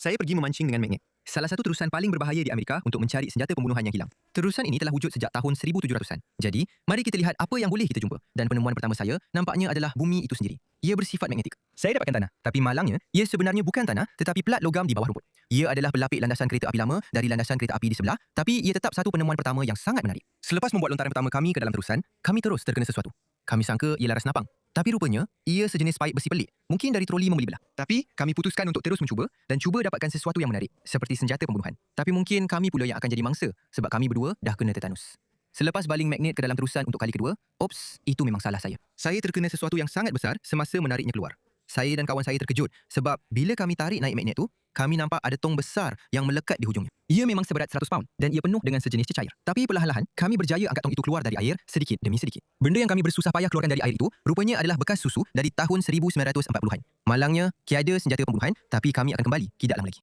Saya pergi memancing dengan magnet. Salah satu terusan paling berbahaya di Amerika untuk mencari senjata pembunuhan yang hilang. Terusan ini telah wujud sejak tahun 1700-an. Jadi, mari kita lihat apa yang boleh kita jumpa. Dan penemuan pertama saya nampaknya adalah bumi itu sendiri. Ia bersifat magnetik. Saya dapatkan tanah, tapi malangnya, ia sebenarnya bukan tanah tetapi plat logam di bawah rumput. Ia adalah pelapik landasan kereta api lama dari landasan kereta api di sebelah, tapi ia tetap satu penemuan pertama yang sangat menarik. Selepas membuat lontaran pertama kami ke dalam terusan, kami terus terkena sesuatu. Kami sangka ia laras napang. Tapi rupanya, ia sejenis paip besi pelik. Mungkin dari troli membeli belah. Tapi, kami putuskan untuk terus mencuba dan cuba dapatkan sesuatu yang menarik, seperti senjata pembunuhan. Tapi mungkin kami pula yang akan jadi mangsa sebab kami berdua dah kena tetanus. Selepas baling magnet ke dalam terusan untuk kali kedua, ops, itu memang salah saya. Saya terkena sesuatu yang sangat besar semasa menariknya keluar. Saya dan kawan saya terkejut sebab bila kami tarik naik magnet tu, kami nampak ada tong besar yang melekat di hujungnya. Ia memang seberat 100 pound dan ia penuh dengan sejenis cecair. Tapi perlahan-lahan, kami berjaya angkat tong itu keluar dari air sedikit demi sedikit. Benda yang kami bersusah payah keluarkan dari air itu, rupanya adalah bekas susu dari tahun 1940-an. Malangnya, tiada senjata pembunuhan, tapi kami akan kembali, tidak lama lagi.